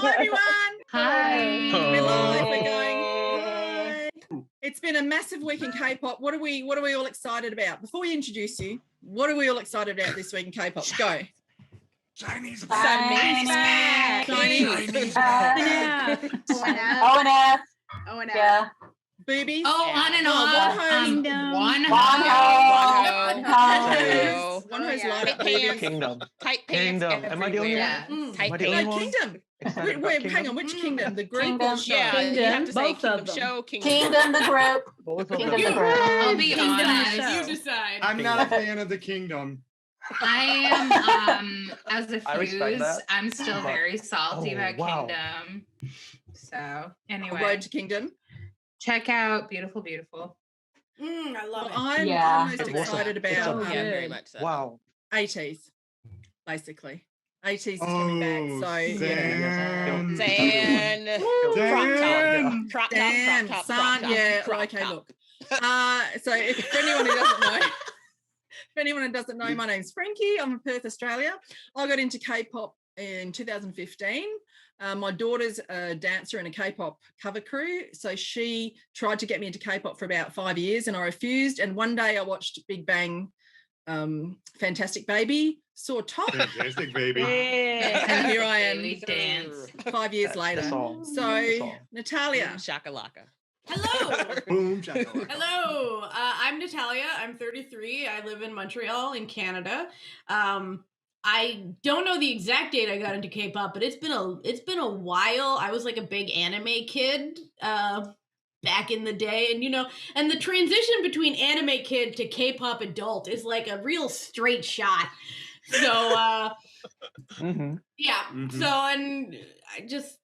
Hi, everyone. Hi. We're live. We're going. Hi. It's been a massive week in K-pop. What are we all excited about? Before we introduce you, what are we all excited about this week in K-pop? Go. Chinese back. Chinese back. ONF. Yeah. Boobies. Oh, on and off. One Ho's light up boobies. Kingdom. Tight pants. Am I the only Yeah. one? Tight Am I the No, only one? Kingdom. Wait, hang on. Which Kingdom? The group or show? Yeah, you have to say Both of Kingdom them. Show, Kingdom. Kingdom the group. Both of Kingdom them. the group. I'll be honest. You decide. I'm not a fan of the kingdom. I am, as a I respect fuse, that. I'm still very salty Oh, about wow. Kingdom. So, anyway, Road to Kingdom. check out Beautiful, Beautiful. I love Well, it. I'm most It's excited awesome. It's about awesome. Yeah, very much so. Wow. ATs, basically. ATs is coming back. So, yeah. Dan. Dan. Crop top. Damn, Crop top. son. Yeah. Crop Okay, top. look. So if anyone who doesn't know, my name's Frankie. I'm from Perth, Australia. I got into K-pop in 2015. My daughter's a dancer in a K-pop cover crew, so she tried to get me into K-pop for about 5 years, and I refused. And one day I watched Big Bang, Fantastic Baby, saw Top, Fantastic baby. and here I am Baby dance. 5 years later. That's all. So, That's all. Natalia. Shakalaka. Hello. Boom. Shakalaka. Hello. I'm Natalia. I'm 33. I live in Montreal in Canada. I don't know the exact date I got into K-pop, but it's been a while. I was like a big anime kid back in the day, and the transition between anime kid to K-pop adult is like a real straight shot. So Mhm. yeah. Mhm. So and I just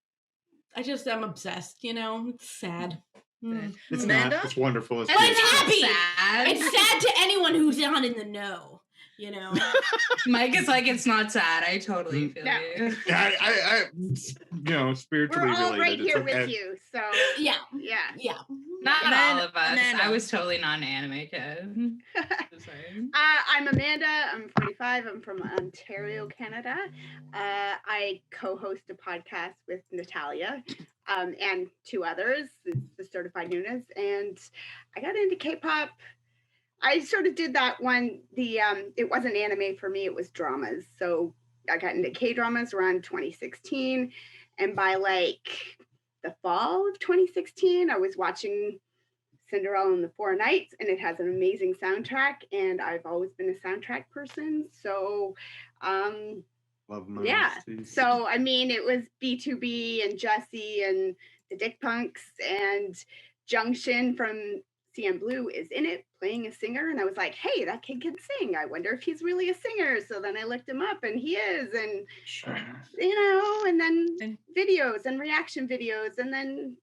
I'm obsessed. It's sad. It's Amanda? not. It's wonderful. It's Well, it's beautiful. happy. Sad. It's sad to anyone who's not in the know. Mike is like, it's not sad. I totally feel you. Yeah, I spiritually We're all related. right It's here okay. with you, so Yeah. yeah. Not Amanda- all of us. Amanda. I was totally not an anime kid. Just saying. I'm Amanda. I'm 45. I'm from Ontario, Canada. I co-host a podcast with Natalia and two others, the Certified Nunas, and I got into K-pop. I sort of did that one. It wasn't anime for me. It was dramas. So I got into K-dramas around 2016, and by like the fall of 2016, I was watching Cinderella and the Four Knights, and it has an amazing soundtrack, and I've always been a soundtrack person. So Love yeah. Moses. So I mean, it was B2B and Jessie and the Dick Punks, and Junction from CN Blue is in it playing a singer, and I was like, hey, that kid can sing. I wonder if he's really a singer. So then I looked him up, and he is, and and then videos and reaction videos, and then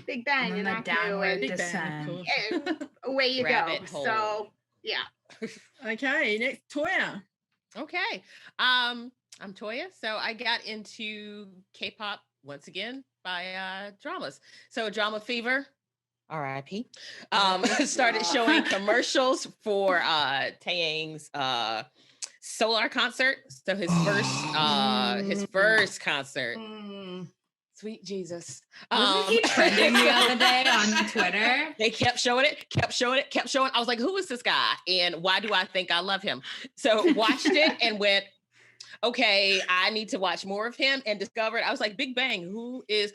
Big Bang And and, then the Acme, downward Big Bang, descent. of course. and away you go. Rabbit hole. So yeah. Okay, next, Toya. Okay. I'm Toya. So I got into K-pop once again by dramas. So Drama Fever, R.I.P. Started showing commercials for Taeyang's Solar concert. So his first concert. Sweet Jesus. Wasn't he trending the other day on Twitter? They kept showing it. I was like, who is this guy? And why do I think I love him? So watched it and went, okay, I need to watch more of him, and discovered, I was like, Big Bang, who is,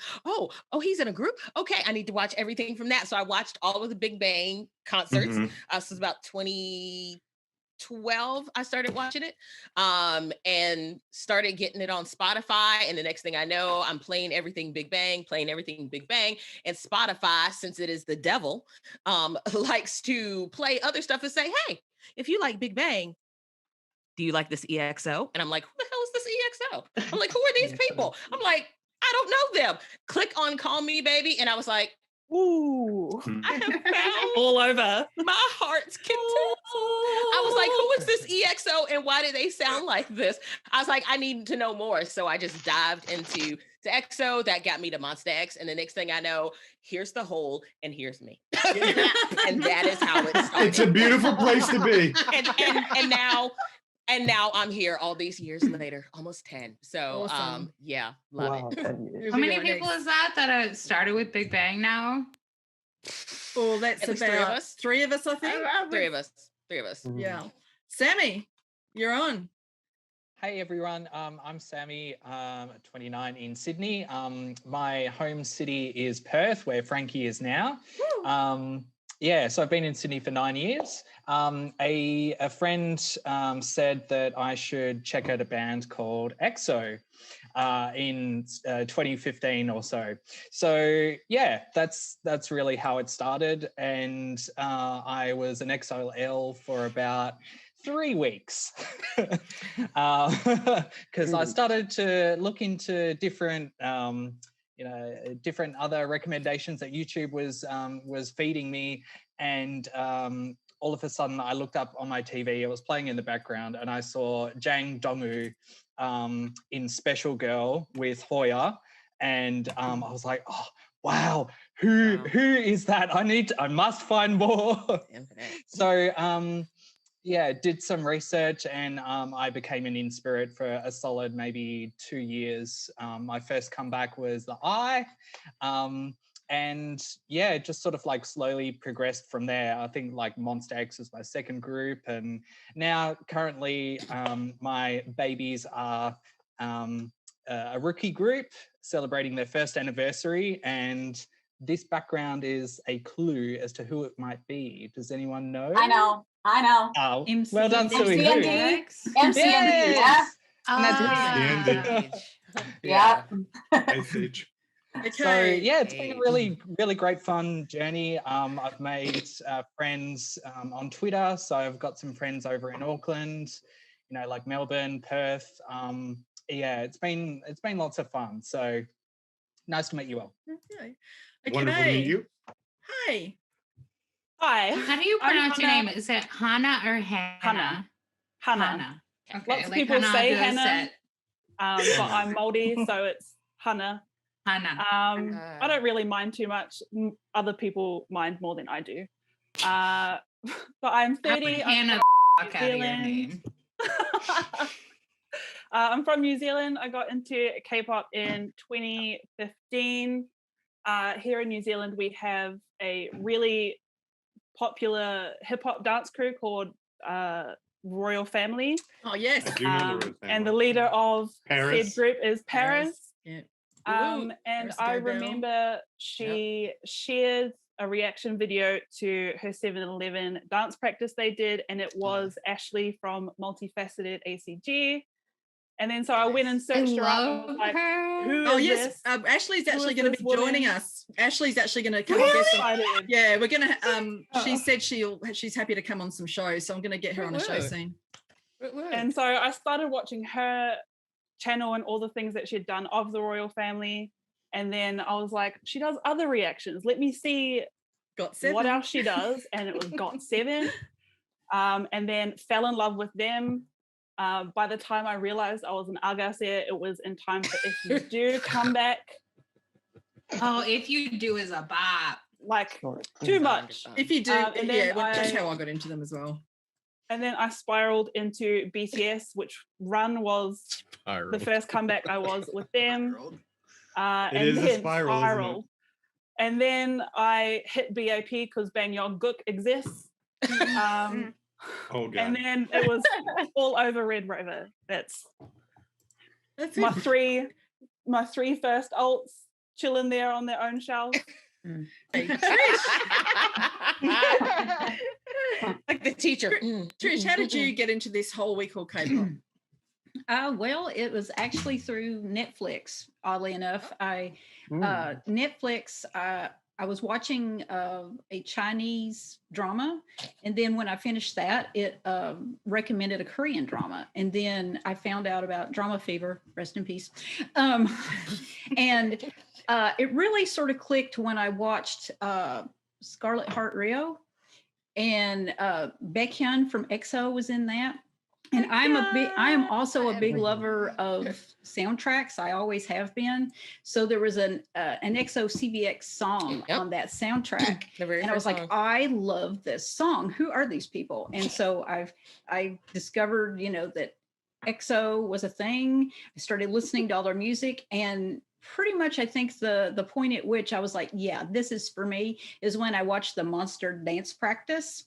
he's in a group? Okay, I need to watch everything from that. So I watched all of the Big Bang concerts. Mhm. This was about 2012, I started watching it, and started getting it on Spotify. And the next thing I know, I'm playing everything Big Bang. And Spotify, since it is the devil, likes to play other stuff and say, hey, if you like Big Bang, do you like this EXO? And I'm like, who the hell is this EXO? I'm like, who are these people? I'm like, I don't know them. Click on Call Me Baby. And I was like, ooh, I have found All over. my heart's content. I was like, who is this EXO and why do they sound like this? I was like, I need to know more. So I just dived into EXO. That got me to Monsta X. And the next thing I know, here's the hole and here's me. And that is how it started. It's a beautiful place to be. And now And now I'm here all these years later, almost 10. So Awesome. yeah, love it. 10 years. How many people is that started with Big Bang now? Oh, that's At least about three of us, I think. Three of us. Yeah. Sammy, you're on. Hey everyone, I'm Sammy, 29 in Sydney. My home city is Perth, where Frankie is now. So I've been in Sydney for 9 years. A friend said that I should check out a band called EXO in 2015 or so. So yeah, that's really how it started. And I was an EXO-L for about 3 weeks because I started to look into different different other recommendations that YouTube was feeding me, and all of a sudden I looked up on my TV, it was playing in the background, and I saw Jang Dongwoo in Special Girl with Hoya, and I was like, oh wow, who is that? I must find more. So did some research, and I became an in-spirit for a solid maybe 2 years. My first comeback was the Eye, and just sort of like slowly progressed from there. I think like Monster X was my second group, and now currently my babies are a rookie group celebrating their first anniversary, and this background is a clue as to who it might be. Does anyone know? I know. Oh, well done, Sui. MCND. MCND, yeah. Yeah. Okay. So it's been a really, really great fun journey. I've made friends on Twitter. So I've got some friends over in Auckland, like Melbourne, Perth. It's been lots of fun. So nice to meet you all. Okay. Wonderful to meet you. Hi. Hi. How do you pronounce your name? Is it Hannah or Hannah? Hannah. Okay, Lots of like people Hannah say does Hannah, it. but I'm Māori, so it's Hannah. Hannah. I don't really mind too much. Other people mind more than I do. But I'm 30. Hannah I'm out of your name. I'm from New Zealand. I got into K-pop in 2015. Here in New Zealand, we have a really popular hip-hop dance crew called Royal Family. Oh, yes. I do know the Royal Family. And the leader of Paris. said group is Paris. Yeah. And Paris I Go Bell. remember she shared a reaction video to her 7-Eleven dance practice they did, and it was Ashley from Multifaceted ACG. And then so I went and searched her up and was like, who is this? Ashley's Who actually is going to be this joining woman? us. Ashley's actually going to come Really? and guest Excited. Yeah, we're going to she said she's happy to come on some shows, so I'm going to get her on a show soon. And so I started watching her channel and all the things that she'd done of the Royal Family. And then I was like, she does other reactions. Let me see what else she does. And it was Got 7. And then fell in love with them. By the time I realized I was an Agase, it was in time for If You Do come back. Oh, If You Do is a bop. Like, too much. If You Do, and then that's how I got into them as well. And then I spiraled into BTS, which Run was the first comeback I was with them. It And is a then spiral, isn't it? And then I hit BAP because Bang Yong Gook exists. Oh God. And then it was all over Red Rover. That's my three first alts chilling there on their own shelf. Hey, like the teacher. Trish, how did you get into this whole week called K-pop? Well, it was actually through Netflix. Oddly enough, Netflix. I was watching a Chinese drama, and then when I finished that, it recommended a Korean drama, and then I found out about Drama Fever. Rest in peace. And it really sort of clicked when I watched Scarlet Heart Rio, and Baekhyun from EXO was in that. And I am also a big lover of soundtracks. I always have been. So there was an XO CBX song on that soundtrack, and I was like, I love this song. Who are these people? And so I discovered, that XO was a thing. I started listening to all their music, and pretty much I think the point at which I was like, yeah, this is for me, is when I watched the Monster Dance Practice.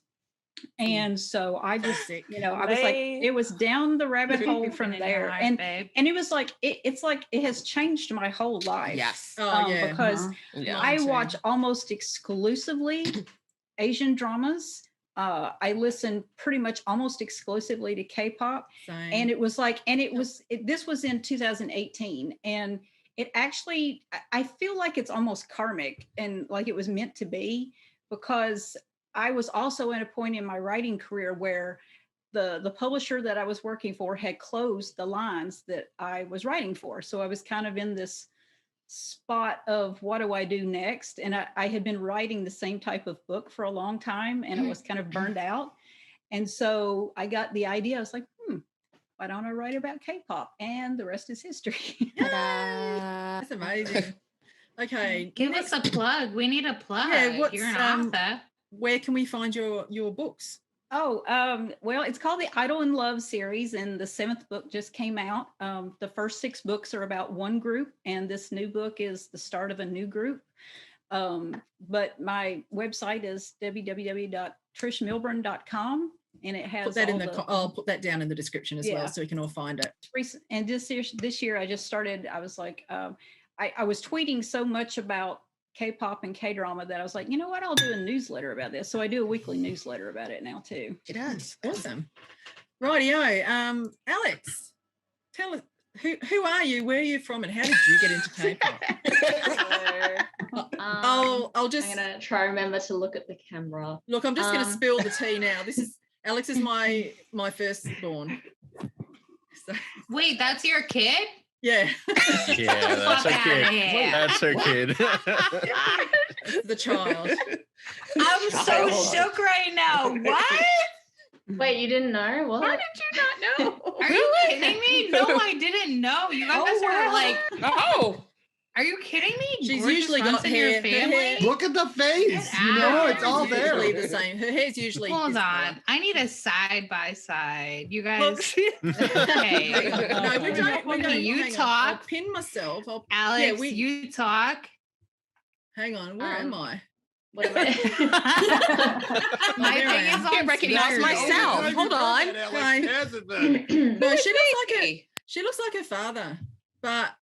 And so I just, I was like, it was down the rabbit hole from there. And it was like, it's like, it has changed my whole life. Yes. Because I watch almost exclusively Asian dramas. I listen pretty much almost exclusively to K-pop. And it was like, this was in 2018. And it actually, I feel like it's almost karmic and like it was meant to be, because I was also at a point in my writing career where the publisher that I was working for had closed the lines that I was writing for. So I was kind of in this spot of what do I do next? And I had been writing the same type of book for a long time, and it was kind of burned out. And so I got the idea. I was like, why don't I write about K-pop? And the rest is history. That's amazing. Okay. Give us a plug. We need a plug. Yeah, You're an author. Where can we find your books? Well, it's called the Idol in Love series, and the 7th book just came out. The first 6 books are about one group, and this new book is the start of a new group. But my website is www.trishmilburn.com, and it has I'll put that down in the description as well, so we can all find it. And this year I just started. I was like, I was tweeting so much about K-pop and K-drama that I was like, you know what, I'll do a newsletter about this. So I do a weekly newsletter about it now too. It does. Awesome. Rightio. Alex, tell us, who are you? Where are you from? And how did you get into K-pop? I'm gonna try remember to look at the camera. Look, I'm just gonna spill the tea now. Alex is my firstborn. So. Wait, that's your kid? Yeah. Yeah, that's her kid. That's her kid. The child. I'm so shook right now. What? Wait, you didn't know? What? How did you not know? Are you kidding me? No, I didn't know. You guys are like, are you kidding me? She's usually got hair. Family? Look at the face. It's all there. The same. Her hair's usually. Hold on. I need a side by side. You guys. Okay. No, we don't. You talk. I'll pin myself. Alex, you talk. Hang on. Where am I? What am I? My thing is I can't recognize myself. Hold on. No, she looks like her father, but.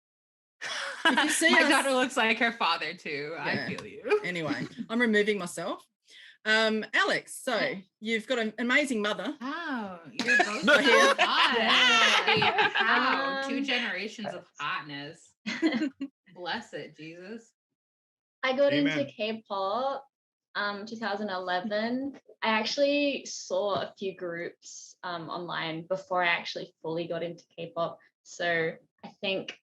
If you see my daughter looks like her father too. Yeah. I feel you. Anyway, I'm removing myself. Alex, so you've got an amazing mother. Oh, you're both here. Wow, 2 generations of hotness. Bless it, Jesus. I got into K-pop 2011. I actually saw a few groups online before I actually fully got into K-pop. So I think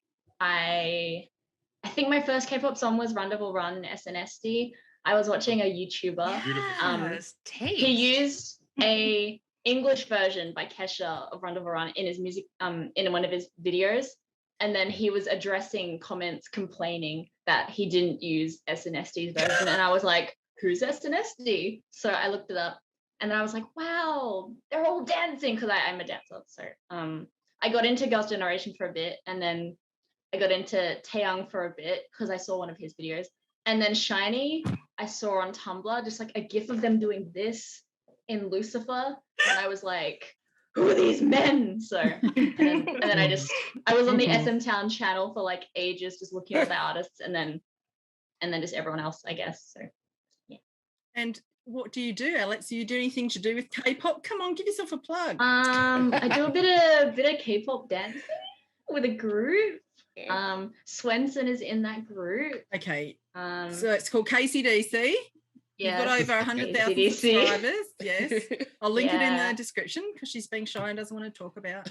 my first K-pop song was Run Devil Run SNSD. I was watching a YouTuber. He used a English version by Kesha of Run Devil Run in his music in one of his videos, and then he was addressing comments complaining that he didn't use SNSD version, and I was like, who's SNSD? So I looked it up, and then I was like, wow, they're all dancing, because I'm a dancer. So I got into Girls' Generation for a bit, and then I got into Taeyang for a bit because I saw one of his videos. And then Shiny, I saw on Tumblr, just like a gif of them doing this in Lucifer. And I was like, who are these men? So, and then I was on the SM Town channel for like ages, just looking at the artists, and then just everyone else, I guess. So, yeah. And what do you do, Alex? Do you do anything to do with K-pop? Come on, give yourself a plug. I do a bit of K-pop dancing with a group. Swenson is in that group. Okay. So it's called KCDC. Yeah. You've got over 100,000 subscribers. Yes. I'll link it in the description because she's being shy and doesn't want to talk about.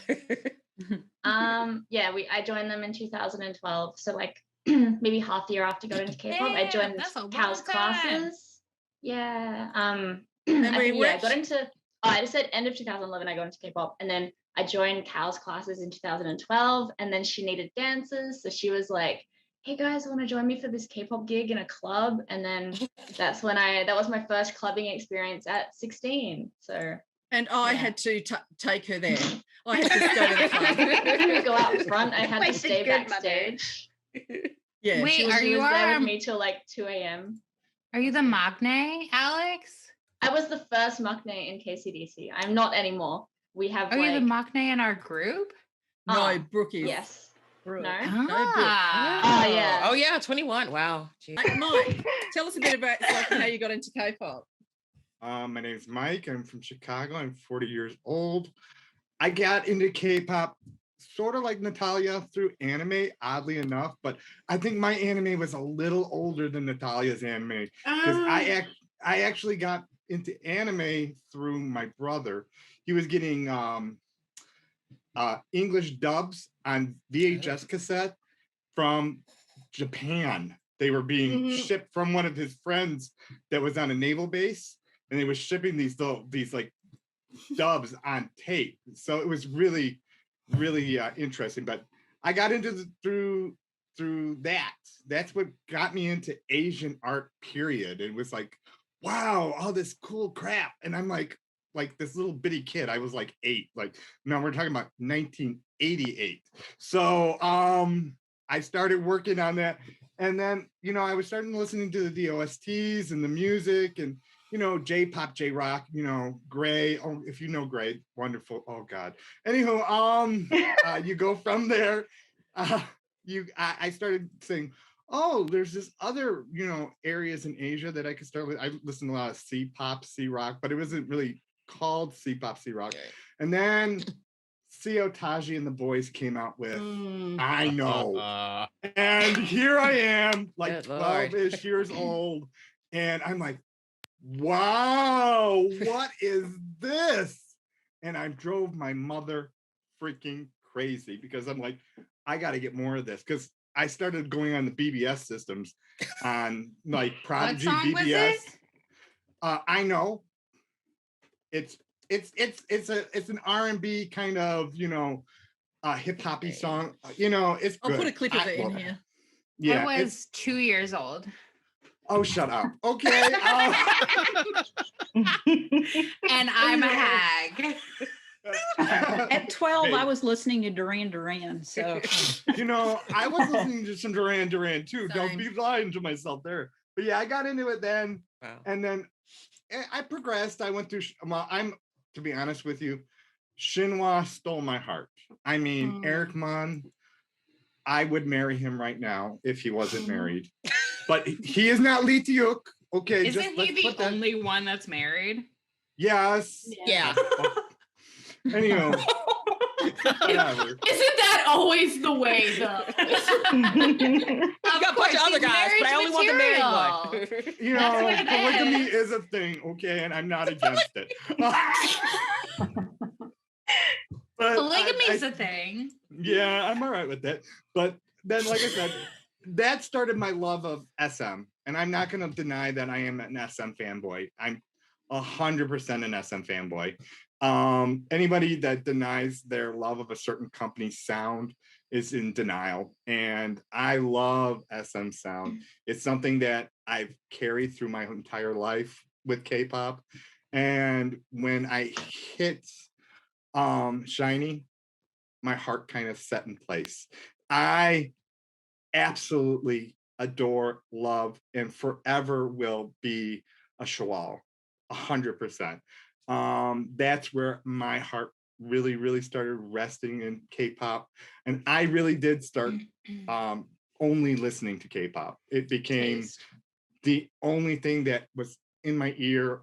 I joined them in 2012. So like maybe half the year after going into K-pop, I joined Cal's classes. Yeah. I got into I just said end of 2011 I got into K-pop, and then I joined Cal's classes in 2012, and then she needed dancers. So she was like, hey guys, want to join me for this K-pop gig in a club? And then that was my first clubbing experience at 16. So. And I had to take her there. I had to go to the club. I couldn't go out front. I had to stay backstage. Yeah. Wait, she was there with me till like 2 a.m. Are you the maknae, Alex? I was the first maknae in KCDC. I'm not anymore. We have. Are you the maknae in our group? No, Brooke is. Yes. Brooke. No. Oh yeah. Oh yeah, 21. Wow. Mike, tell us a bit about how you got into K-pop. My name is Mike. I'm from Chicago. I'm 40 years old. I got into K-pop sort of like Natalia through anime, oddly enough, but I think my anime was a little older than Natalia's anime because I actually got into anime through my brother. He was getting English dubs on VHS cassette from Japan. They were being shipped from one of his friends that was on a naval base, and they were shipping these like dubs on tape. So it was really, really interesting. But I got into through that. That's what got me into Asian art. Period. It was like, wow, all this cool crap, and I'm like this little bitty kid. I was like 8. Like now we're talking about 1988. So I started working on that, and then I was starting listening to the OSTs and the music and J-pop, J-rock, Gray. Oh, if you know Gray, wonderful. Oh God. Anywho, you go from there. I started saying, oh, there's this other, areas in Asia that I could start with. I listened to a lot of C-pop, C-rock, but it wasn't really called C-pop, C-rock. And then Seo Taji and the Boys came out with I Know. And here I am, like 12-ish years old. And I'm like, wow, what is this? And I drove my mother freaking crazy because I'm like, I got to get more of this, because I started going on the BBS systems on like Prodigy. What song BBS. Was it? I Know. It's an R&B kind of hip hoppy song. It's good. I'll put a clip of it in here. Yeah, I was 2 years old. Oh, shut up. Okay. And I'm a hag. At 12, I was listening to Duran Duran. So, I was listening to some Duran Duran too. Don't be lying to myself there. But yeah, I got into it then. Wow. And then I progressed. I went through, to be honest with you, Shinhwa stole my heart. I mean, Eric Mon, I would marry him right now if he wasn't married. But he is not Lee Taeyuk. Okay. Isn't he the only one that's married? Yes. Yeah. Anyhow. Isn't that always the way, though? I got a bunch of other guys, but I only want the married one. Polygamy is a thing, okay, and I'm not against it. Polygamy is a thing. Yeah, I'm all right with that. But then, like I said, that started my love of SM, and I'm not going to deny that I am an SM fanboy. I'm 100% an SM fanboy. Anybody that denies their love of a certain company's sound is in denial, and I love SM sound. It's something that I've carried through my entire life with K-pop, and when I hit Shiny, my heart kind of set in place. I absolutely adore, love, and forever will be a Shawal, 100%. That's where my heart really, really started resting in K-pop. And I really did start only listening to K-pop. It became the only thing that was in my ear,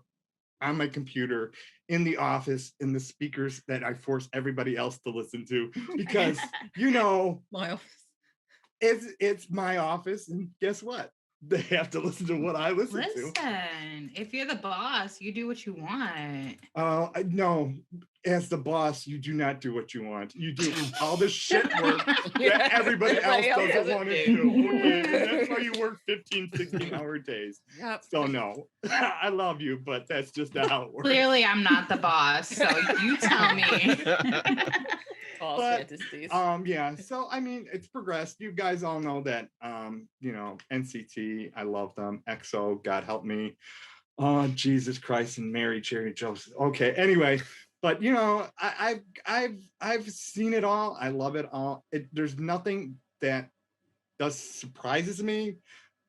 on my computer, in the office, in the speakers that I force everybody else to listen to, because my office. It's my office, and guess what? They have to listen to what I listen to. Listen, if you're the boss, you do what you want. No, as the boss, you do not do what you want. You do all the shit work that everybody else doesn't want to do. Okay? And that's why you work 15, 16-hour days. Yep. So no, I love you, but that's just not how it works. Clearly, I'm not the boss, so you tell me. False But, fantasies. yeah. So I mean, it's progressed. You guys all know that. You know, NCT. I love them. EXO. God help me. Oh, Jesus Christ and Mary, Cherry, Joseph. Okay. Anyway, but you know, I've seen it all. I love it all. There's nothing that surprises me,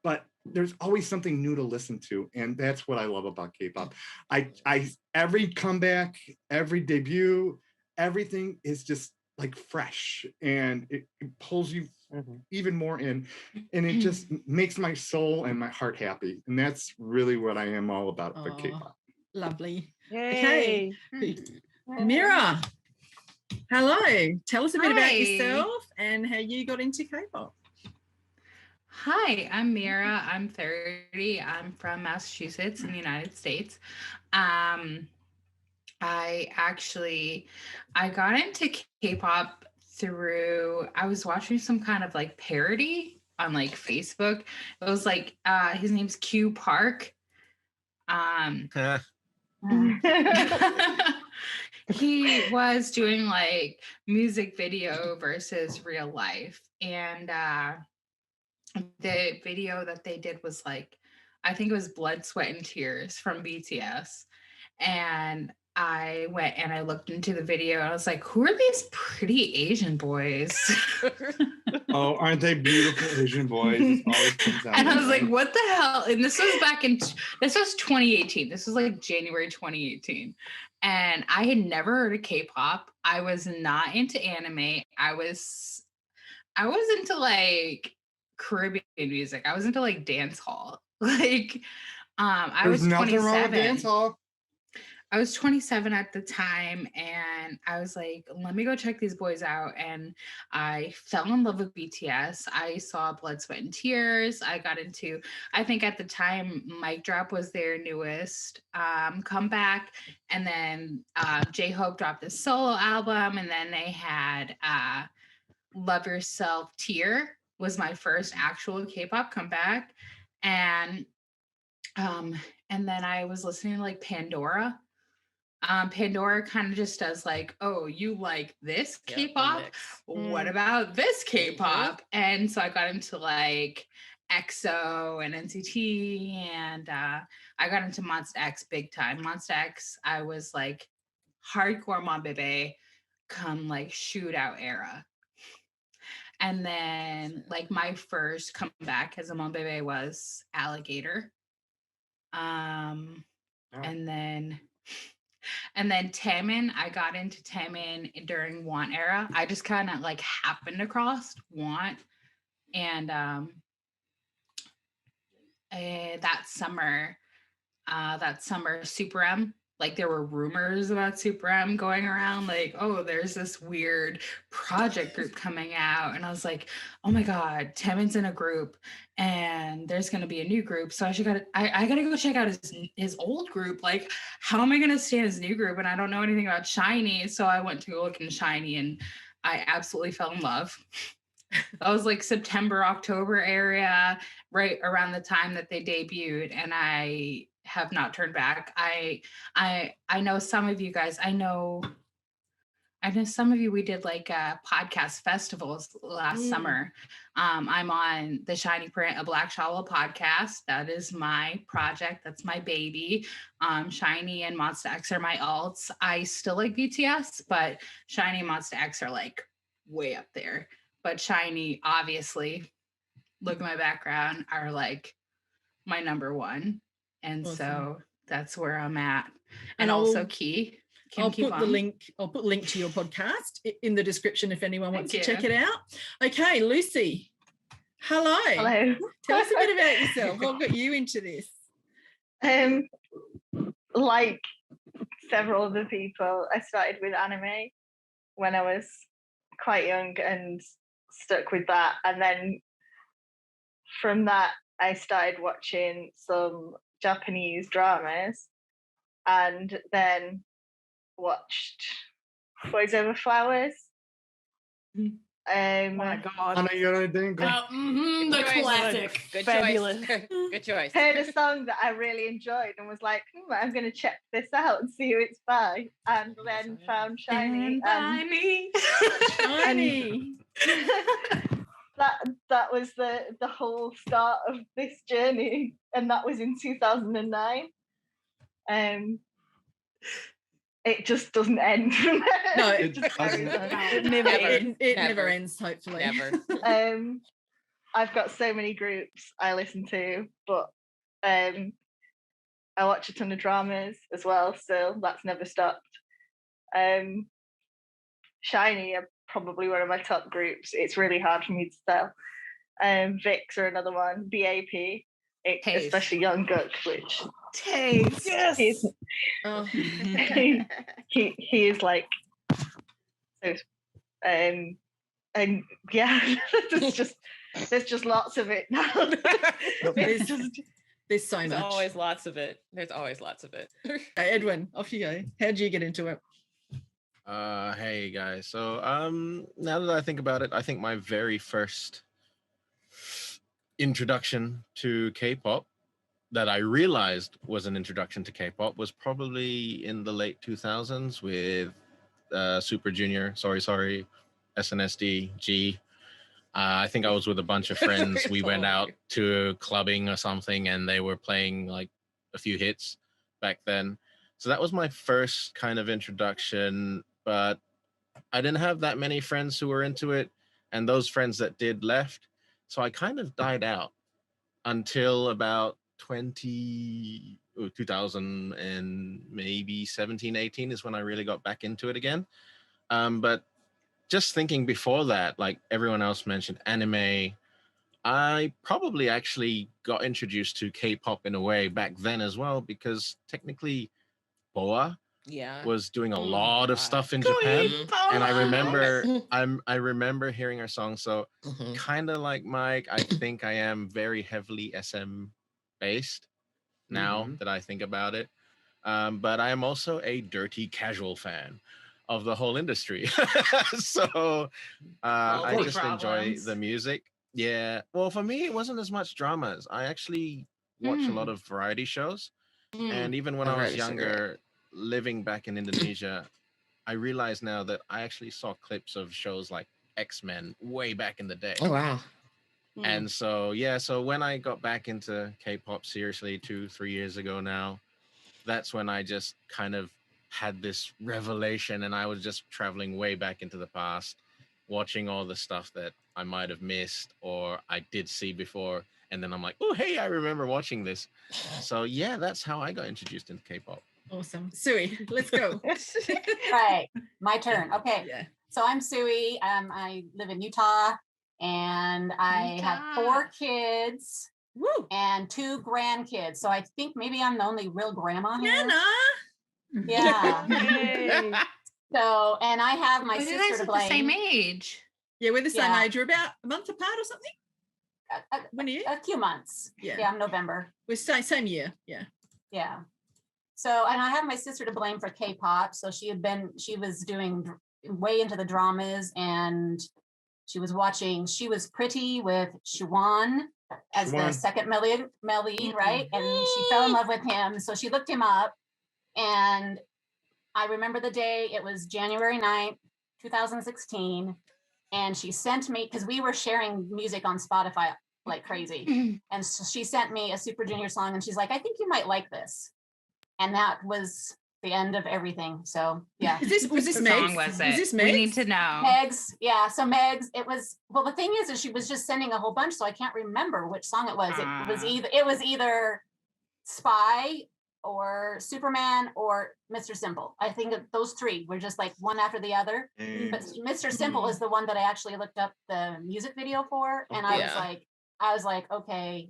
but there's always something new to listen to, and that's what I love about K-pop. I every comeback, every debut, everything is just like fresh, and it pulls you even more in, and it just makes my soul and my heart happy, and that's really what I am all about for K-pop. Lovely. Yay. Okay, Mira. Hello. Tell us a bit about Hi. yourself and how you got into K-pop. Hi, I'm Mira. I'm 30. I'm from Massachusetts in the United States. I got into K-pop through, I was watching some kind of like parody on like Facebook. It was like, his name's Q Park. He was doing like music video versus real life. And the video that they did was like, I think it was Blood, Sweat, and Tears from BTS. And I went and I looked into the video and I was like, who are these pretty Asian boys? Oh, aren't they beautiful Asian boys? It always comes out And I was that like, way. what the hell? And this was 2018. This was like January 2018. And I had never heard of K-pop. I was not into anime. I was into like Caribbean music. I was into like dance hall. Like, I There's was nothing 27. wrong with dance hall. I was 27 at the time, and I was like, let me go check these boys out. And I fell in love with BTS. I saw Blood, Sweat, and Tears. I got into, I think at the time, Mic Drop was their newest comeback. And then J-Hope dropped a solo album, and then they had Love Yourself Tear was my first actual K-pop comeback. And then I was listening to like Pandora. Pandora kind of just does like, oh, you like this K-pop? What about this K-pop? And so I got into like EXO and NCT, and I got into Monsta X big time. Monsta X, I was like hardcore Mon Bebe come like shootout era. And then like my first comeback as a Mon Bebe was Alligator. And then Taemin, I got into Taemin during Want era. I just kind of like happened across Want, and that summer Super M, like there were rumors about Super M going around, like, oh, there's this weird project group coming out, and I was like, oh my god, Taemin's in a group and there's going to be a new group, so I gotta go check out his old group. Like, how am I going to stay in his new group? And I don't know anything about SHINee, so I went to go look in SHINee, and I absolutely fell in love. That was like September, October area, right around the time that they debuted, and I have not turned back. I know some of you guys. I know some of you. We did like podcast festivals last summer. I'm on the Shiny Print, a Black Shovel podcast. That is my project. That's my baby. SHINee and Monsta X are my alts. I still like BTS, but SHINee and Monsta X are like way up there. But SHINee, obviously, look at my background, are like my number one. And so that's where I'm at. And also Key. I'll put the link to your podcast in the description if anyone wants to check it out. Okay, Lucy. Hello. Hello. Tell us a bit about yourself. What got you into this? Like several other people, I started with anime when I was quite young and stuck with that. And then from that, I started watching some Japanese dramas, and then watched Boys Over Flowers. Oh my God. The the classic. Good Fabulous. choice. Good choice. Heard a song that I really enjoyed and was like, I'm going to check this out and see who it's by. And then found Shiny. By me. Shiny. That was the whole start of this journey. And that was in 2009. It just doesn't end. No, it just carries on. It never ends, hopefully. Never. I've got so many groups I listen to, but I watch a ton of dramas as well, so that's never stopped. Shiny are probably one of my top groups. It's really hard for me to tell. Vix are another one. BAP, especially Young Guk, which Taste. Yes. He is like so, and yeah, there's just lots of it now. There's so much. There's always lots of it. There's always lots of it. Edwin, off you go. How'd you get into it? Hey guys. So now that I think about it, I think my very first introduction to K-pop that I realized was an introduction to K-pop was probably in the late 2000s with Super Junior, sorry, SNSD, G. I think I was with a bunch of friends. We went out to clubbing or something, and they were playing like a few hits back then. So that was my first kind of introduction, but I didn't have that many friends who were into it, and those friends that did left. So I kind of died out until about 2000 and maybe 17, 18 is when I really got back into it again. But just thinking before that, like everyone else mentioned, anime, I probably actually got introduced to K-pop in a way back then as well, because technically Boa was doing a lot of stuff in Japan. And I remember hearing her song. So kind of like Mike, I think I am very heavily SM based now that I think about it. But I am also a dirty casual fan of the whole industry. So I just enjoy the music. Yeah. Well, for me, it wasn't as much dramas. I actually watch a lot of variety shows. And even when I was younger, living back in Indonesia, I realize now that I actually saw clips of shows like X-Men way back in the day. Oh, wow. And so, yeah, so when I got back into K-pop seriously 2-3 years ago now, that's when I just kind of had this revelation, and I was just traveling way back into the past, watching all the stuff that I might have missed or I did see before. And then I'm like, oh, hey, I remember watching this. So yeah, that's how I got introduced into K-pop. Awesome. Sui, let's go. Right, my turn. Okay. Yeah. So I'm Sui. I live in Utah, and I have 4 kids. Woo. And 2 grandkids. So I think maybe I'm the only real grandma here. Nana. Yeah. So, and I have my sister to blame. The same age. Yeah, we're the same age. We're about a month apart or something. When are you? A few months. Yeah, I'm November. We're same year. Yeah. Yeah. So, and I have my sister to blame for K-pop. So she was doing way into the dramas, and she was Pretty with Siwan as the second male lead, right? And she fell in love with him. So she looked him up, and I remember the day, it was January 9th, 2016. And she sent me, because we were sharing music on Spotify like crazy. And so she sent me a Super Junior song, and she's like, I think you might like this. And that was the end of everything. So yeah. Was this Megs? Was this Megs? We need to know. Megs, yeah. So Megs, it was, well, the thing is she was just sending a whole bunch, so I can't remember which song it was. It was either Spy or Superman or Mr. Simple. I think those 3 were just like one after the other. But Mr. Simple is the one that I actually looked up the music video for, and I was like, okay,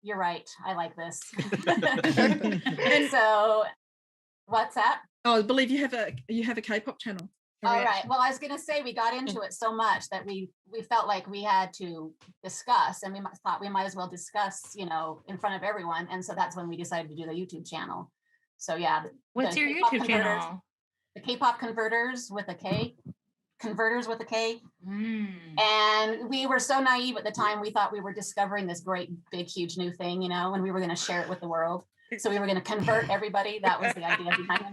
you're right. I like this. And so, what's that? Oh, I believe you have a K-pop channel. All right. Well, I was going to say we got into it so much that we felt like we had to discuss, and we thought we might as well discuss, in front of everyone. And so that's when we decided to do the YouTube channel. So yeah. What's your YouTube channel? The K-pop Converters with a K. Converters with a K. Mm. And we were so naive at the time. We thought we were discovering this great, big, huge new thing, and we were going to share it with the world. So we were going to convert everybody. That was the idea behind the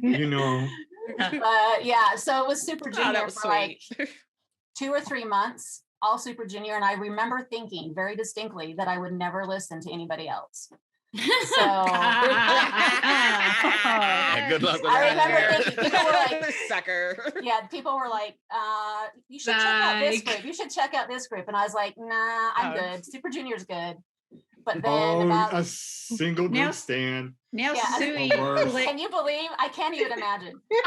name. But yeah, so it was Super Junior for like 2 or 3 months, all Super Junior. And I remember thinking very distinctly that I would never listen to anybody else. So good luck with I that. remember thinking, people were like, sucker. Yeah, people were like, you should check out this group. You should check out this group. And I was like, nah, I'm good. Super Junior's good. But then a single group stand. Now Suey, can you believe? I can't even imagine. So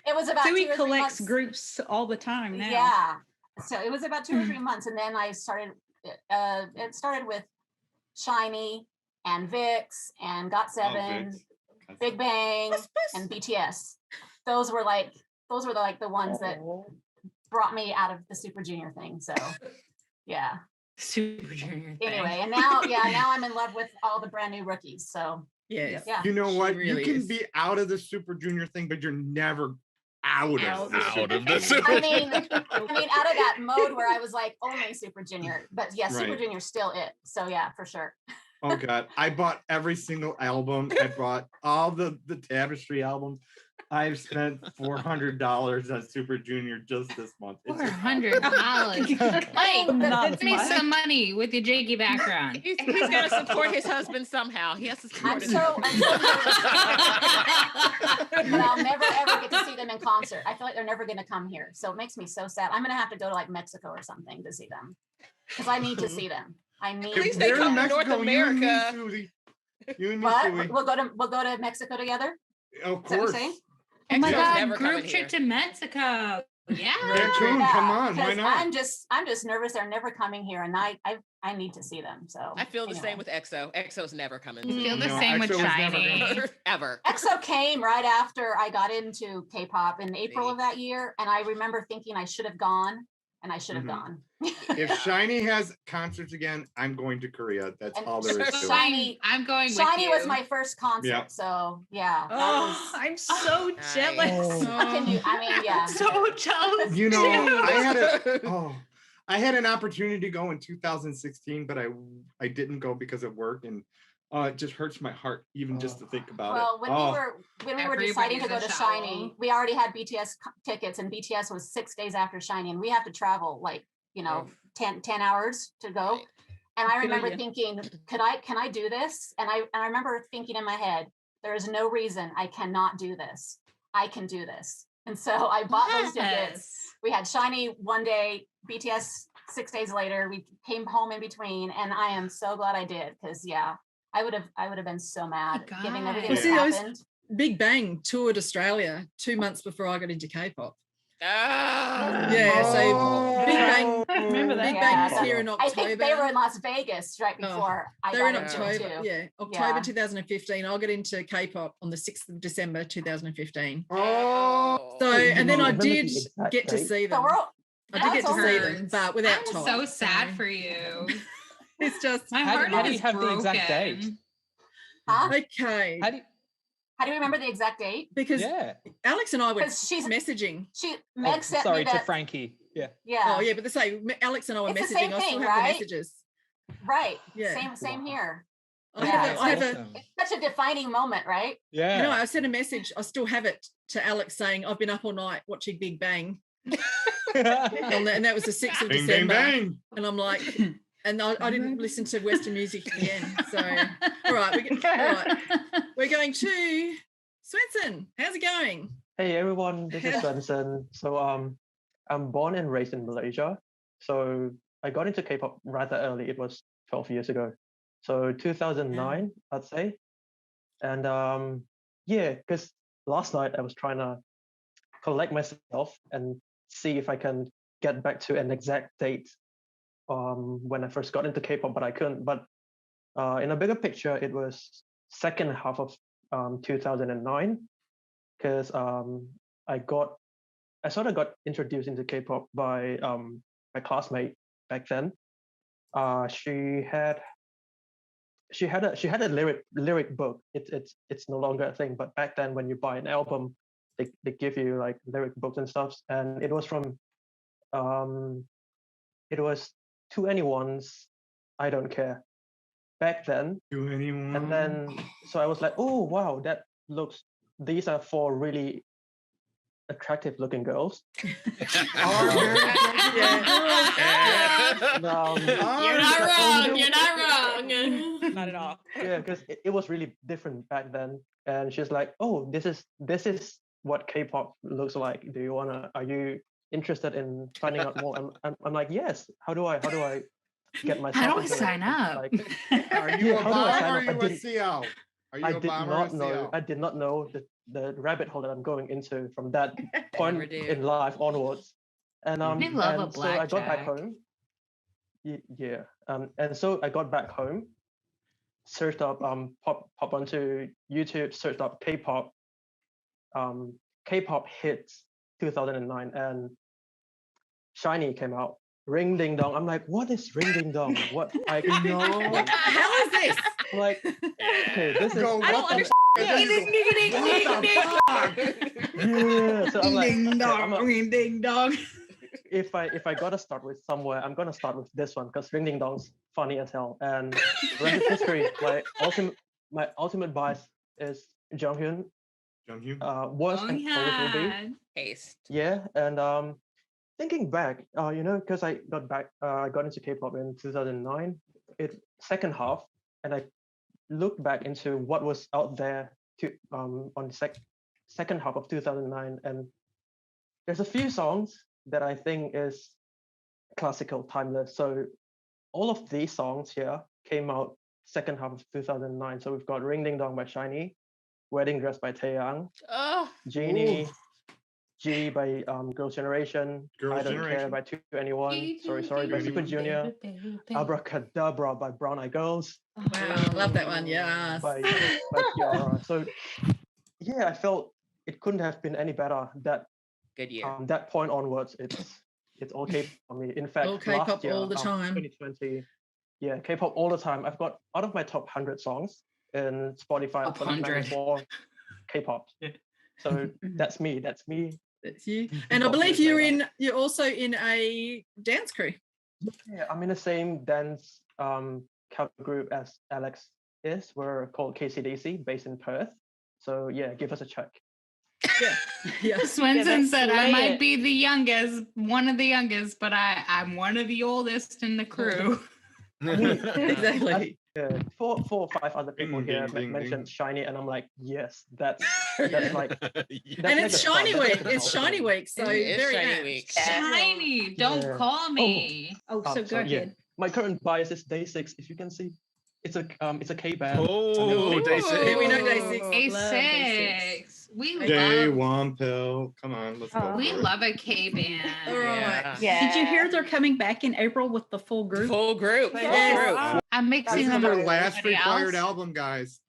it was about Suey 2 or 3 collects months. groups all the time now. Yeah. So it was about 2 or 3 months. And then I started, it started with Shiny and Vix and Got7, Big Bang and BTS. Those were the ones that brought me out of the Super Junior thing. So yeah. Super Junior thing. Anyway, and now I'm in love with all the brand new rookies. So yeah. You know what? Really you can is. be out of the Super Junior thing, but you're never out of the Super I mean, out of that mode where I was like only Super Junior. But yeah, Super Right. Junior's still it. So yeah, for sure. Oh God, I bought every single album. I bought all the Tapestry albums. I've spent $400 on Super Junior just this month. It's just $400. Like, give me some money with your janky background. He's got to support his husband somehow. He has to support his I'm husband. But I'll never ever get to see them in concert. I feel like they're never going to come here. So it makes me so sad. I'm going to have to go to like Mexico or something to see them because I need to see them. I need. At least they come to North America. You and me, What? Suey. We'll go to Mexico together. Of Is that what you're course. saying? Oh my Exo's God, never group coming trip here. to Mexico. Yeah. Cancun, come on, why 'cause not? I'm just nervous. They're never coming here, and I need to see them. So I feel the anyway. same with EXO. EXO's never coming. I feel the No, same with EXO was never Shiny. gonna- Ever. EXO came right after I got into K-pop in April of that year, and I remember thinking I should have gone, and I should have gone. If Shiny has concerts again, I'm going to Korea. That's all there is to it. Shiny, I'm going with Shiny you. was my first concert, Yep. so yeah. That Oh, was, I'm so jealous. what can you? I mean, yeah. So jealous. You know, too. I had an opportunity to go in 2016, but I didn't go because of work, and it just hurts my heart even just to think about Well, it. when we were deciding to go to Shiny, we already had BTS tickets, and BTS was 6 days after Shiny, and we have to travel like 10 hours to go. And I remember thinking, can I do this? And I remember thinking in my head, there is no reason I cannot do this. I can do this. And so I bought those tickets. We had Shiny one day, BTS 6 days later. We came home in between, and I am so glad I did because I would have been so mad given everything that happened. Big Bang toured Australia 2 months before I got into K-pop. Ah. Yeah, so Big Bang. Remember that? Big Bang was here in I October. think they were in Las Vegas right before I They're got in into it October. too. Yeah, October 2015. I got into K-pop on the 6th of December 2015. Oh. So, and then I remember the did exact get to date? see them. I did get to see them, but without I'm time. so sad for you. It's just My How heart do you is have broken. the exact date? Huh? Okay. How do you, How do you remember the exact date? Because yeah. Alex and I were 'Cause she's- messaging. Meg sent sorry me to that. Frankie. Yeah. Yeah. Oh yeah, but the same. Alex and I were It's the messaging. same I still thing, have right? the messages. Right. Yeah. Same here. I Yeah, have a, I have a, it's such a defining moment, right? Yeah. You know, I sent a message. I still have it to Alex saying I've been up all night watching Big Bang, and that was the 6th of Bang, bang, December. bang. And I'm like, and I didn't listen to Western music again. So, all right, we're going to Swenson. How's it going? Hey everyone, this is Swenson. So I'm born and raised in Malaysia. So I got into K-pop rather early. It was 12 years ago. So 2009, I'd say. And yeah, because last night I was trying to collect myself and see if I can get back to an exact date when I first got into K-pop, but I couldn't. But in a bigger picture, it was second half of 2009, because I sort of got introduced into K-pop by my classmate back then. She had a lyric book. It's no longer a thing, but back then when you buy an album they give you like lyric books and stuff, and it was from it was To Anyone's I Don't Care back then. To Anyone. And then so I was like, oh wow, these are 4 really attractive looking girls. You're not wrong. You're not wrong. Not at all. Yeah, because it was really different back then. And she's like, oh, this is what K-pop looks like. Are you interested in finding out more? I'm like, yes. How do I get myself? How do I into it? sign up? Are you a bomb or are you a CL? Are you I a did bomb or a not know. CL? I did not know the rabbit hole that I'm going into from that point in life onwards. And We love a and so I got back blackjack. home. Yeah. And so I got back home, searched up pop onto YouTube, searched up K-pop, K-pop hits 2009, and Shiny came out. Ring Ding Dong. I'm like, what is Ring Ding Dong? What I know? What the hell is this? I'm like, okay, this is. I don't understand. Yeah, so I'm like, Ding dong, ring ding dong. If I gotta start with somewhere, I'm gonna start with this one because Ring Ding Dong's funny as hell. And the rest is history. My ultimate bias is Jonghyun. Was and always will be. Taste. Yeah, and thinking back, because I got into K-pop in 2009, second half, and I looked back into what was out there on second half of 2009, and there's a few songs that I think is classical, timeless. So all of these songs here came out second half of 2009. So we've got Ring Ding Dong by Shiny, Wedding Dress by Taeyang, Genie. Ooh. G by Girls' Generation, I Don't Care by To Anyone, Sorry by Super Junior, Abracadabra by Brown Eyed Girls. Wow, love that one, yes. By Kiara. So yeah, I felt it couldn't have been any better. That good year. That point onwards, it's all K-pop for me. In fact, all K-pop last year, all the time. 2020, yeah, K-pop all the time. I've got out of my top 100 songs in Spotify, Top 100. for K-pop. So that's me. That's you. And I believe you're also in a dance crew. Yeah, I'm in the same dance group as Alex is. We're called KCDC, based in Perth. So yeah, give us a check. Yeah. Swinson said I might be the youngest, one of the youngest, but I'm one of the oldest in the crew. Exactly. Yeah, 4 or 5 other people here mentioned Shiny, and I'm like, yes, that's like. And it's Shiny Week. It's Shiny Week, so very Shiny apt. Week. Shiny, don't call me. Oh, so go ahead. Yeah. My current bias is Day 6. If you can see, it's a K band. Oh, Day 6. Yeah, we know Day 6. Day Love Day 6. We Day love. one pill. Come on, let's go. We love a K band. All right. Yeah. Did you hear they're coming back in April with the full group? Full group. Yes. I'm mixing This is them their up with last everybody required else. album, guys.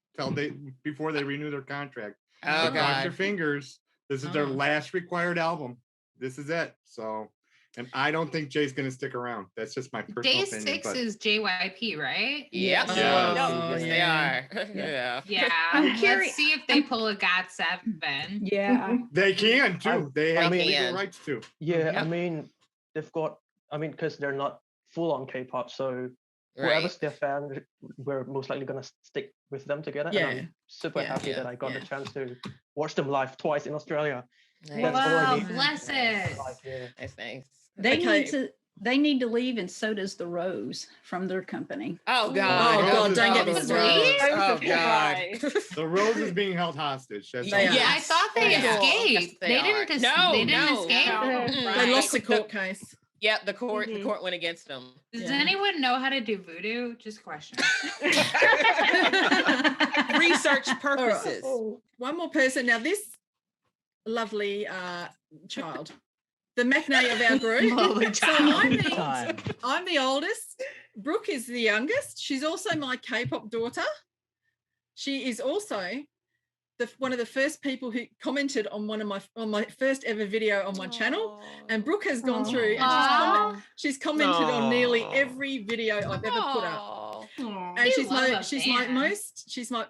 Before they renew their contract. Oh, So cross God. your fingers. This is their last required album. This is it. So, and I don't think Jay's gonna stick around. That's just my personal Day opinion. 6 is JYP, right? Yep. Oh, Yes, they yeah. are. Yeah. Yeah. I'm curious. Let's see if they pull a GOT7. Yeah. They can too. They have They legal can. rights to. Yeah, Yep. I mean, because they're not full on K-pop, so Right. whoever's their fan, we're most likely gonna stick with them together. Yeah. And I'm super Yeah. happy Yeah. that I got Yeah. the chance to watch them live twice in Australia. Nice. That's all I Wow, need. bless it. Yeah. That's nice. They need to leave, and so does the Rose from their company. Oh Oh, God. God, don't get me Rose. started. Oh God. The Rose is being held hostage. That's They all. are. Yeah, I thought they Yeah. escaped. Yes, they they didn't. are. No, they didn't no. escape. No. They lost the court case. Yep, the court went against them. Does Yeah. anyone know how to do voodoo? Just question. Research purposes. One more person. Now, this lovely child, the Macne of our group. Lovely So child. I'm the oldest. Brooke is the youngest. She's also my K-pop daughter. She is also one of the first people who commented on my first ever video on my channel. And Brooke has gone through and she's commented on nearly every video I've ever put up. And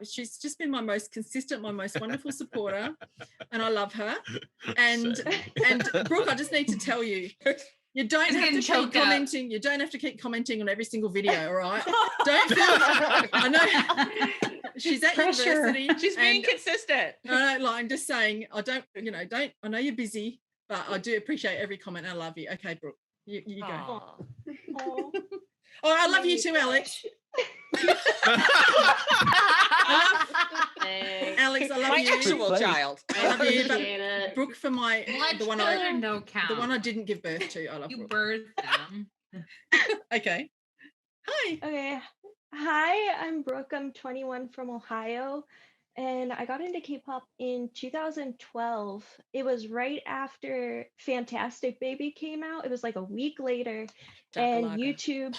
she's just been my most consistent, my most wonderful supporter, and I love her. And Brooke, I just need to tell you, you don't have to keep commenting. You don't have to keep commenting on every single video, all right? Don't feel. I know she's at university. She's being consistent. I don't like. I'm just saying. I don't. I know you're busy, but I do appreciate every comment. I love you. Okay, Brooke, you go. Oh, I love you too, Alex. Alex, I love my you. actual child. I love you, but Appreciate it. Brooke for the one I didn't give birth to. I love You Brooke. birthed them. Okay. Hi. Okay. Hi, I'm Brooke. I'm 21 from Ohio. And I got into K-pop in 2012. It was right after Fantastic Baby came out. It was like a week later. And YouTube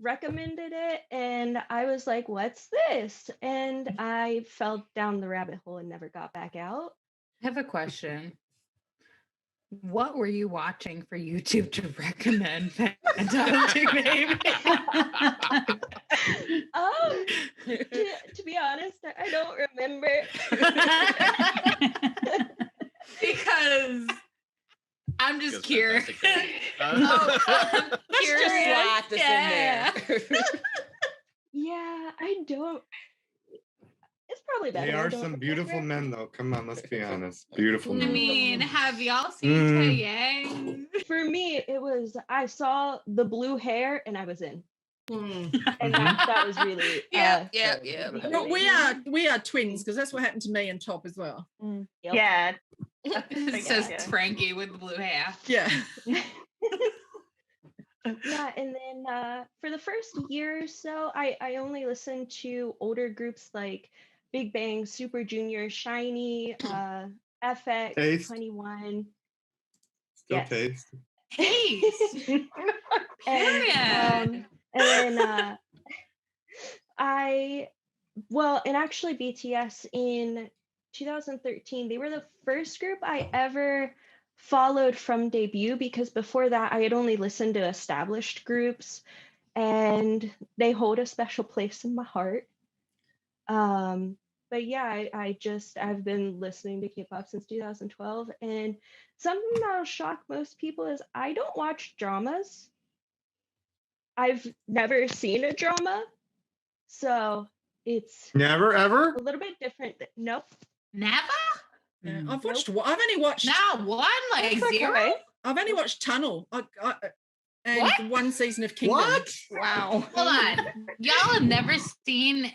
recommended it. And I was like, what's this? And I fell down the rabbit hole and never got back out. I have a question. What were you watching for YouTube to recommend Fantastic Baby? To be honest, I don't remember. Because I'm just curious. Let's just slide this in there. Yeah, I don't. It's probably better. They are some beautiful men, though. Come on, let's be honest. Beautiful men. I mean, have y'all seen Taeyang? For me, it was I saw the blue hair and I was in. And that was really yeah. Well, we are twins because that's what happened to me and Top as well. Yep. Yeah. It's just Frankie with the blue hair. Yeah. Yeah, and then for the first year or so, I only listened to older groups like Big Bang, Super Junior, Shiny, FX, Taste. 21. Still Yes. taste. Taste. And then and actually BTS in 2013, they were the first group I ever followed from debut, because before that I had only listened to established groups, and they hold a special place in my heart. But yeah, I've been listening to K-pop since 2012, and something that'll shock most people is I don't watch dramas. I've never seen a drama, so it's Never ever. a little bit different. Nope. Never? Yeah, I've only watched Not one, like That's zero. okay. I've only watched Tunnel and What? one season of Kingdom. What? Wow. Hold on. Y'all have never seen.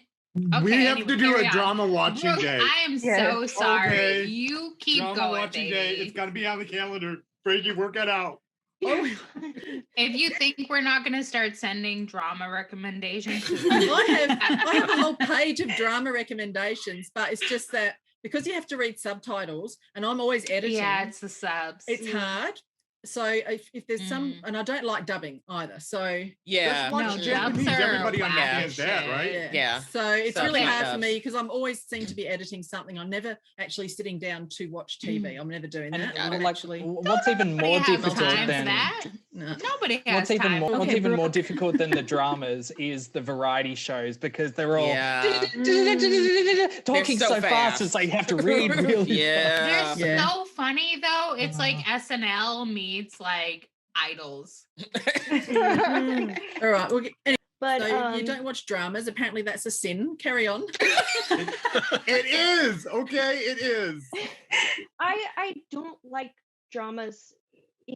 Okay, We have anyway, to do carry a on. drama watching Brooke, day. I am Yeah. so sorry. Okay. You keep Drama going, watching baby. day. It's got to be on the calendar. Frankie, work it out. Oh, If you think we're not going to start sending drama recommendations, I have a whole page of drama recommendations, but it's just that because you have to read subtitles and I'm always editing. yeah, it's the subs. It's hard. So if there's some, and I don't like dubbing either. So Yeah. No, Japanese, dubs are everybody whack understands that, shit. right? Yeah. So it's Subs really like hard for dubs. me because I'm always seem to be editing something. I'm never actually sitting down to watch TV. I'm never doing And that. well, I'm like, actually what's even Nobody more has difficult time for than that. no. Nobody has time. for what's that. even more difficult than the dramas is the variety shows, because they're all Yeah. talking so so fast fast. as they have to read really Yeah. They're Yeah. so funny though. It's like SNL meets like Idols. All right. Well, anyway, But so you don't watch dramas. Apparently, that's a sin. Carry on. It is. Okay, it is. I don't like dramas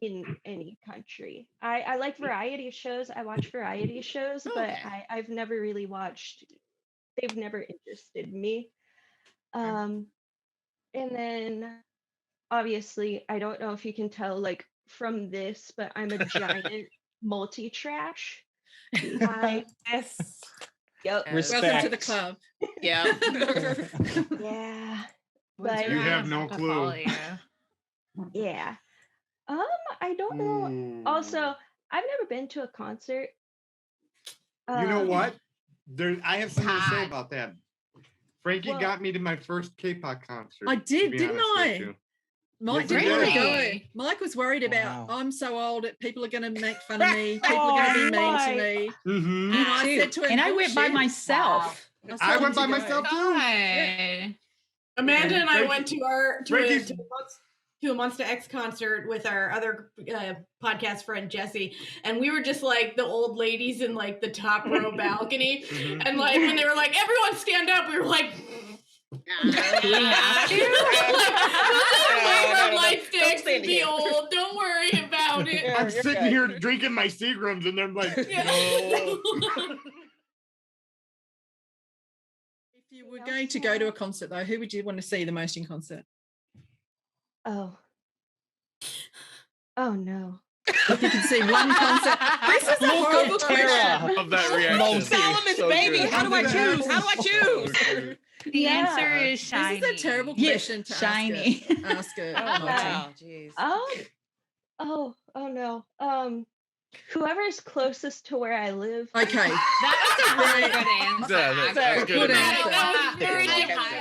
in any country. I like variety shows. I watch variety shows, but Okay. I've never really watched. They've never interested me. And then obviously, I don't know if you can tell like from this, but I'm a giant multi-trash. Yes. Yep. Welcome to the club. Yeah. Yeah. What's But You your have ass no have to clue. follow you? yeah. I don't know. Also, I've never been to a concert. You know Um, what? I have something to say Hot. about that. Frankie Well- got me to my first K-pop concert. I to did, be didn't honest with I? you. Mike Yes, didn't want to go. Really? Mike was worried about, I'm so old, people are going to make fun of me. People Oh, are going to be mean Mike. to me. Mhm. And I Too. said to him, And I went by "Bullshit." myself. I told went him by to go. myself too. Hi. Amanda and I Frankie- went to a Frankie's- Monsta X concert with our other podcast friend Jesse, and we were just like the old ladies in like the top row balcony, and like when they were like, "Everyone stand up," we were like. Light sticks and be old. Don't worry about it. I'm sitting here drinking my Seagrams, and they're like, Yeah. no. If you were going to go to a concert, though, who would you want to see the most in concert? Oh no. If you could see one concert. This is a horrible question. Of that reaction. Salaman's baby. good. How do I choose? How do I choose? The answer is shiny. This is a terrible Yeah, question to shiny. ask a Oh, Multi. wow. Jeez. Oh no. Whoever's closest to where I live. Okay. That was a really good answer. That's actually. good. Good answer. That was very Okay. different.